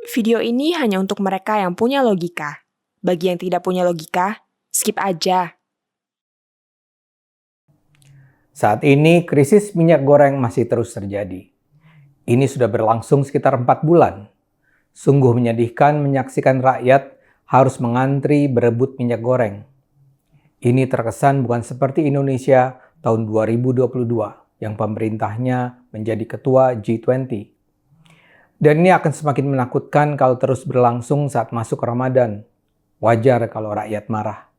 Video ini hanya untuk mereka yang punya logika. Bagi yang tidak punya logika, skip aja. Saat ini krisis minyak goreng masih terus terjadi. Ini sudah berlangsung sekitar 4 bulan. Sungguh menyedihkan menyaksikan rakyat harus mengantri berebut minyak goreng. Ini terkesan bukan seperti Indonesia tahun 2022 yang pemerintahnya menjadi ketua G20. Dan ini akan semakin menakutkan kalau terus berlangsung saat masuk Ramadan. Wajar kalau rakyat marah.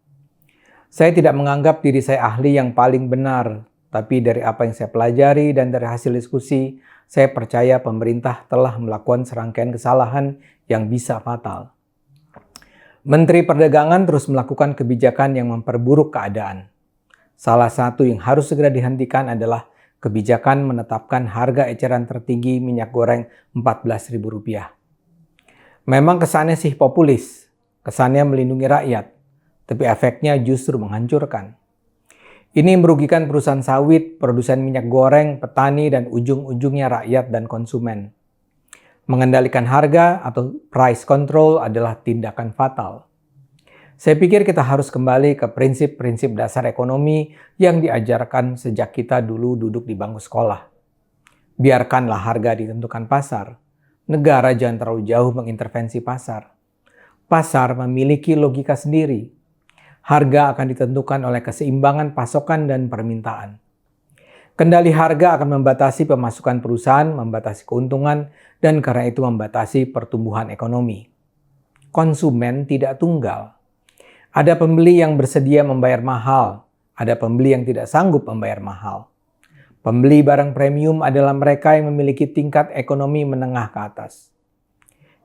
Saya tidak menganggap diri saya ahli yang paling benar, tapi dari apa yang saya pelajari dan dari hasil diskusi, saya percaya pemerintah telah melakukan serangkaian kesalahan yang bisa fatal. Menteri Perdagangan terus melakukan kebijakan yang memperburuk keadaan. Salah satu yang harus segera dihentikan adalah kebijakan menetapkan harga eceran tertinggi minyak goreng Rp14.000. Memang kesannya sih populis, kesannya melindungi rakyat, tapi efeknya justru menghancurkan. Ini merugikan perusahaan sawit, produsen minyak goreng, petani, dan ujung-ujungnya rakyat dan konsumen. Mengendalikan harga atau price control adalah tindakan fatal. Saya pikir kita harus kembali ke prinsip-prinsip dasar ekonomi yang diajarkan sejak kita dulu duduk di bangku sekolah. Biarkanlah harga ditentukan pasar. Negara jangan terlalu jauh mengintervensi pasar. Pasar memiliki logika sendiri. Harga akan ditentukan oleh keseimbangan pasokan dan permintaan. Kendali harga akan membatasi pemasukan perusahaan, membatasi keuntungan, dan karena itu membatasi pertumbuhan ekonomi. Konsumen tidak tunggal. Ada pembeli yang bersedia membayar mahal, ada pembeli yang tidak sanggup membayar mahal. Pembeli barang premium adalah mereka yang memiliki tingkat ekonomi menengah ke atas.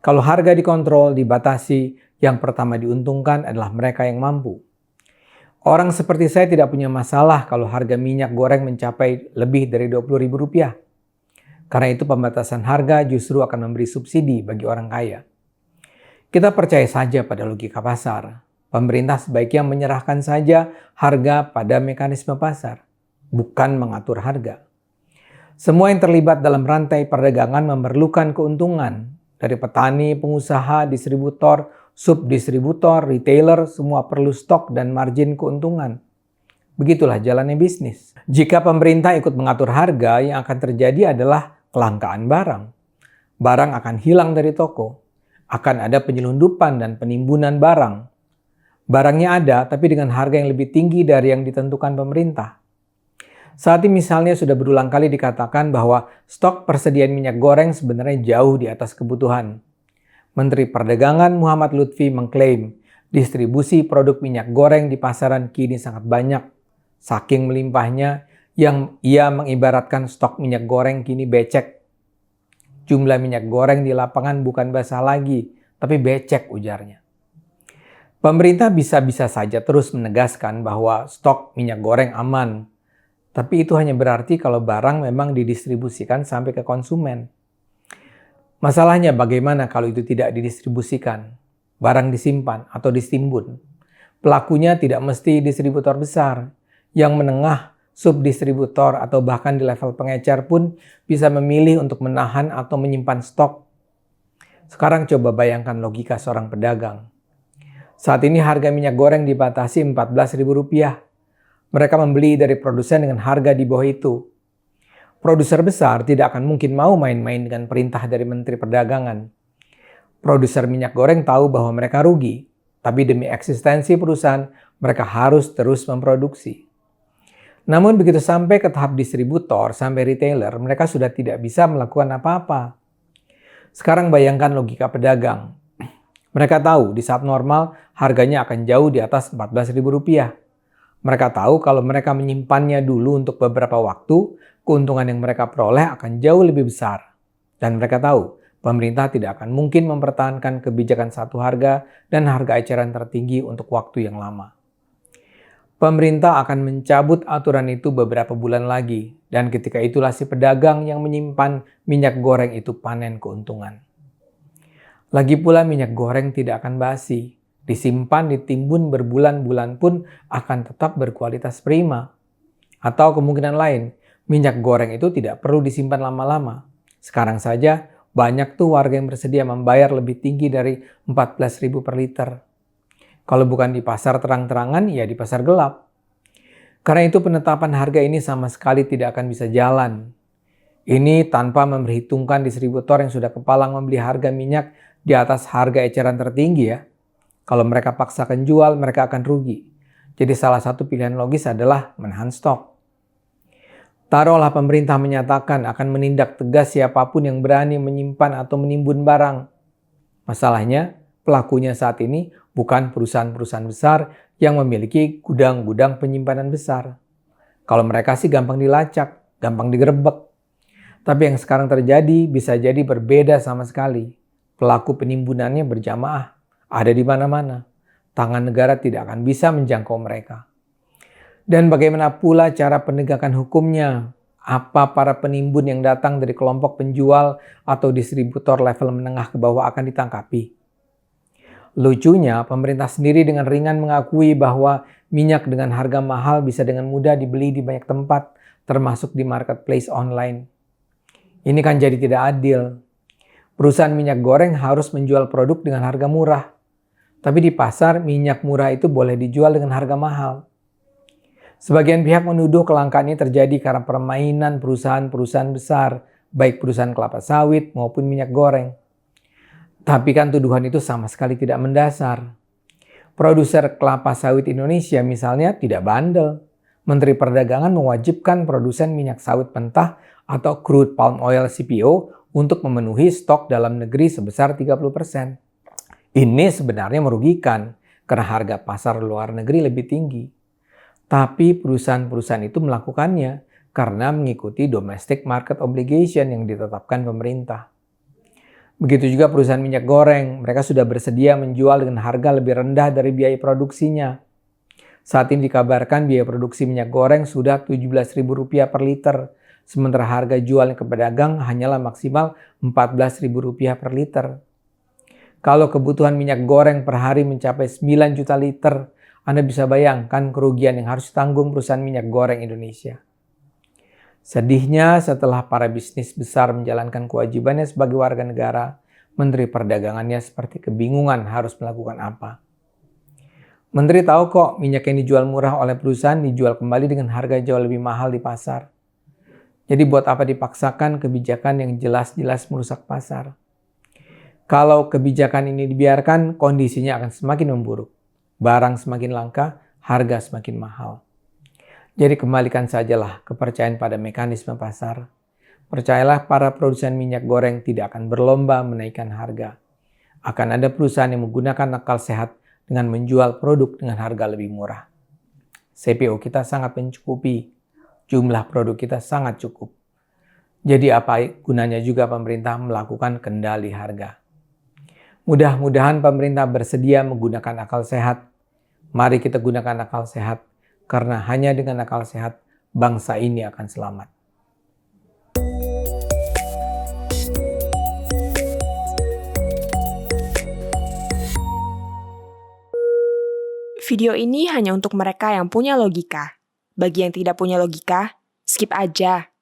Kalau harga dikontrol, dibatasi, yang pertama diuntungkan adalah mereka yang mampu. Orang seperti saya tidak punya masalah kalau harga minyak goreng mencapai lebih dari Rp20.000. Karena itu pembatasan harga justru akan memberi subsidi bagi orang kaya. Kita percaya saja pada logika pasar. Pemerintah sebaiknya menyerahkan saja harga pada mekanisme pasar, bukan mengatur harga. Semua yang terlibat dalam rantai perdagangan memerlukan keuntungan. Dari petani, pengusaha, distributor, subdistributor, retailer, semua perlu stok dan margin keuntungan. Begitulah jalannya bisnis. Jika pemerintah ikut mengatur harga, yang akan terjadi adalah kelangkaan barang. Barang akan hilang dari toko. Akan ada penyelundupan dan penimbunan barang. Barangnya ada, tapi dengan harga yang lebih tinggi dari yang ditentukan pemerintah. Saat ini misalnya sudah berulang kali dikatakan bahwa stok persediaan minyak goreng sebenarnya jauh di atas kebutuhan. Menteri Perdagangan Muhammad Lutfi mengklaim distribusi produk minyak goreng di pasaran kini sangat banyak. Saking melimpahnya, yang ia mengibaratkan stok minyak goreng kini becek. Jumlah minyak goreng di lapangan bukan basah lagi, tapi becek ujarnya. Pemerintah bisa-bisa saja terus menegaskan bahwa stok minyak goreng aman. Tapi itu hanya berarti kalau barang memang didistribusikan sampai ke konsumen. Masalahnya bagaimana kalau itu tidak didistribusikan? Barang disimpan atau ditimbun. Pelakunya tidak mesti distributor besar. Yang menengah, subdistributor atau bahkan di level pengecer pun bisa memilih untuk menahan atau menyimpan stok. Sekarang coba bayangkan logika seorang pedagang. Saat ini harga minyak goreng dibatasi Rp14.000. Mereka membeli dari produsen dengan harga di bawah itu. Produser besar tidak akan mungkin mau main-main dengan perintah dari Menteri Perdagangan. Produser minyak goreng tahu bahwa mereka rugi, tapi demi eksistensi perusahaan, mereka harus terus memproduksi. Namun begitu sampai ke tahap distributor sampai retailer, mereka sudah tidak bisa melakukan apa-apa. Sekarang bayangkan logika pedagang. Mereka tahu di saat normal harganya akan jauh di atas Rp14.000. Mereka tahu kalau mereka menyimpannya dulu untuk beberapa waktu, keuntungan yang mereka peroleh akan jauh lebih besar. Dan mereka tahu pemerintah tidak akan mungkin mempertahankan kebijakan satu harga dan harga eceran tertinggi untuk waktu yang lama. Pemerintah akan mencabut aturan itu beberapa bulan lagi, dan ketika itulah si pedagang yang menyimpan minyak goreng itu panen keuntungan. Lagi pula minyak goreng tidak akan basi. Disimpan, ditimbun berbulan-bulan pun akan tetap berkualitas prima. Atau kemungkinan lain, minyak goreng itu tidak perlu disimpan lama-lama. Sekarang saja banyak tuh warga yang bersedia membayar lebih tinggi dari 14.000 per liter. Kalau bukan di pasar terang-terangan, ya di pasar gelap. Karena itu penetapan harga ini sama sekali tidak akan bisa jalan. Ini tanpa memperhitungkan distributor yang sudah kepalang membeli harga minyak di atas harga eceran tertinggi ya. Kalau mereka paksakan jual, mereka akan rugi. Jadi salah satu pilihan logis adalah menahan stok. Taruhlah pemerintah menyatakan akan menindak tegas siapapun yang berani menyimpan atau menimbun barang. Masalahnya, pelakunya saat ini bukan perusahaan-perusahaan besar yang memiliki gudang-gudang penyimpanan besar. Kalau mereka sih gampang dilacak, gampang digerebek. Tapi yang sekarang terjadi bisa jadi berbeda sama sekali. Pelaku penimbunannya berjamaah, ada di mana-mana. Tangan negara tidak akan bisa menjangkau mereka. Dan bagaimana pula cara penegakan hukumnya? Apa para penimbun yang datang dari kelompok penjual atau distributor level menengah ke bawah akan ditangkapi? Lucunya, pemerintah sendiri dengan ringan mengakui bahwa minyak dengan harga mahal bisa dengan mudah dibeli di banyak tempat, termasuk di marketplace online. Ini kan jadi tidak adil. Perusahaan minyak goreng harus menjual produk dengan harga murah. Tapi di pasar, minyak murah itu boleh dijual dengan harga mahal. Sebagian pihak menuduh kelangkaan ini terjadi karena permainan perusahaan-perusahaan besar, baik perusahaan kelapa sawit maupun minyak goreng. Tapi kan tuduhan itu sama sekali tidak mendasar. Produser kelapa sawit Indonesia misalnya tidak bandel. Menteri Perdagangan mewajibkan produsen minyak sawit mentah atau crude palm oil CPO untuk memenuhi stok dalam negeri sebesar 30%. Ini sebenarnya merugikan karena harga pasar luar negeri lebih tinggi. Tapi perusahaan-perusahaan itu melakukannya karena mengikuti domestic market obligation yang ditetapkan pemerintah. Begitu juga perusahaan minyak goreng, mereka sudah bersedia menjual dengan harga lebih rendah dari biaya produksinya. Saat ini dikabarkan biaya produksi minyak goreng sudah Rp17.000 per liter, sementara harga jualnya ke pedagang hanyalah maksimal Rp14.000 per liter. Kalau kebutuhan minyak goreng per hari mencapai 9 juta liter, Anda bisa bayangkan kerugian yang harus ditanggung perusahaan minyak goreng Indonesia. Sedihnya setelah para bisnis besar menjalankan kewajibannya sebagai warga negara, Menteri Perdagangannya seperti kebingungan harus melakukan apa. Menteri tahu kok minyak yang dijual murah oleh perusahaan dijual kembali dengan harga jauh lebih mahal di pasar. Jadi buat apa dipaksakan kebijakan yang jelas-jelas merusak pasar? Kalau kebijakan ini dibiarkan, kondisinya akan semakin memburuk. Barang semakin langka, harga semakin mahal. Jadi kembalikan sajalah kepercayaan pada mekanisme pasar. Percayalah para produsen minyak goreng tidak akan berlomba menaikkan harga. Akan ada perusahaan yang menggunakan akal sehat dengan menjual produk dengan harga lebih murah. CPO kita sangat mencukupi. Jumlah produk kita sangat cukup. Jadi apa gunanya juga pemerintah melakukan kendali harga? Mudah-mudahan pemerintah bersedia menggunakan akal sehat. Mari kita gunakan akal sehat, karena hanya dengan akal sehat bangsa ini akan selamat. Video ini hanya untuk mereka yang punya logika. Bagi yang tidak punya logika, skip aja.